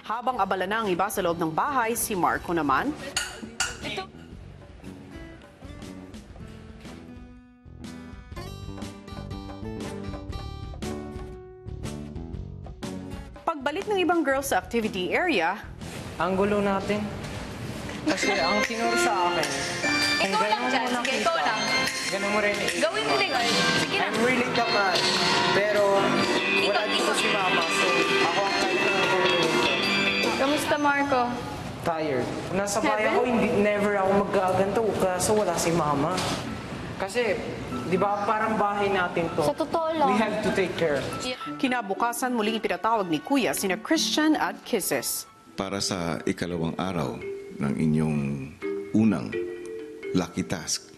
Habang abala na ang iba sa loob ng bahay, si Marco naman, pagbalik ng ibang girls sa activity area, Ang gulo natin. Kasi ang tinuro sa akin, kung Ikaw lang gano'n dyan. mo Sige, nakita, ikaw lang. gano'n mo rin. Gawin mo din, girl. Sige na. I'm really kapal. Pero wala dito si Mama. So ako ang kailangan ko rin. Kamusta, Marco? Tired. Nasa bayan ko, never ako magkaganto kaso wala si Mama. Kasi, di ba parang bahay natin to. Sa totoo lang. We have to take care. kinabukasan muling ipinatawag ni Kuya sina Christian at Kisses. Para sa ikalawang araw ng inyong unang lucky task,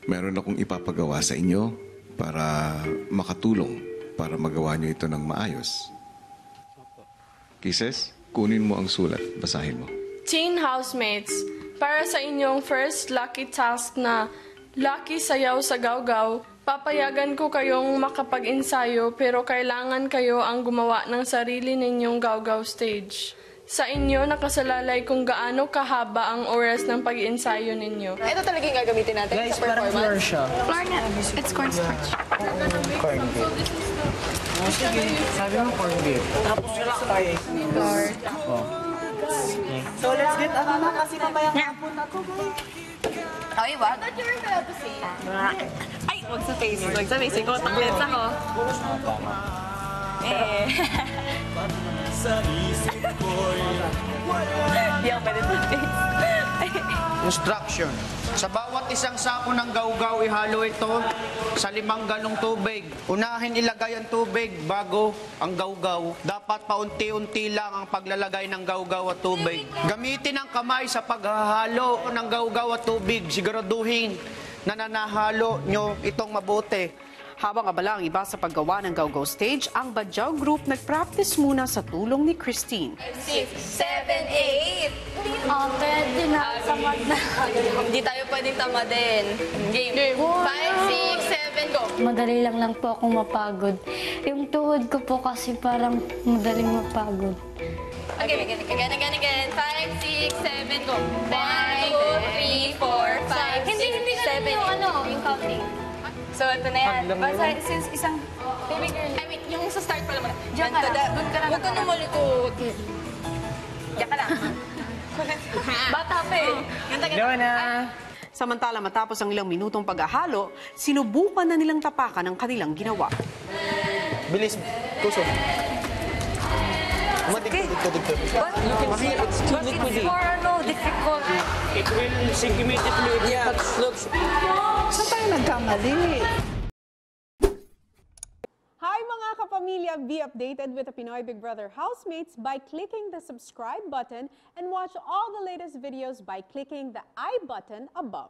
meron akong ipapagawa sa inyo para makatulong para magawa nyo ito ng maayos. Kisses, kunin mo ang sulat. Basahin mo. Teen housemates, para sa inyong first lucky task na Lucky Sayaw sa Gawgaw, papayagan ko kayong makapag-ensayo pero kailangan kayo ang gumawa ng sarili ninyong Gawgaw stage. Sa inyo, nakasalalay kung gaano kahaba ang oras ng pag-iensayo ninyo. Ito talaga yung gagamitin natin Guys, sa parang floor performance. siya. Floor na. It's cornstarch. Corn beef. Oh, sige, sabi mo corn beef. Tapos relax tayo. So let's get ano na kasi mamayang hapon na to, guys. Okay, what? I thought you were about to say. Ay, wag sa face. Wag sa face. Ikaw, taklits ako. Di ako pwede sa face. Instruction. Sa bawat isang sako ng gawgaw, ihalo ito sa 5 galong tubig. Unahin ilagay ang tubig bago ang gawgaw. Dapat paunti-unti lang ang paglalagay ng gawgaw at tubig. Gamitin ang kamay sa paghahalo ng gawgaw at tubig. Siguraduhin na nanahalo nyo itong mabuti. Habang abala ang iba sa paggawa ng Gawgaw stage, ang Badyaw Group nag-practice muna sa tulong ni Christine. 6, 7, 8. Pwede na. Samad na. Hindi tayo pwedeng tamadin. Game. 5, 6, 7, go. Madali lang po akong mapagod. Yung tuhod ko po kasi parang madaling mapagod. Again. 5, 6, 7, go. 1, 2, 3, 4, 5, Hindi 6, na 7, yung counting. So, ito na yan. Basta since isang Baby girl. I mean, yung sa start pa lang muna. Diyan ka lang. Doon ka lang. Huwag ka na malikot. Diyan ka lang. Bata pa eh. Ganda. Doon na. Samantala matapos ang ilang minutong paghahalo, sinubukan na nilang tapakan ang kanilang ginawa. Bilis. Kuso. Dito. It's too liquidy. difficult. It will sink immediately. Yeah, looks. Saan tayo nagkamali? Hi mga kapamilya! Be updated with the Pinoy Big Brother housemates by clicking the subscribe button and watch all the latest videos by clicking the I button above.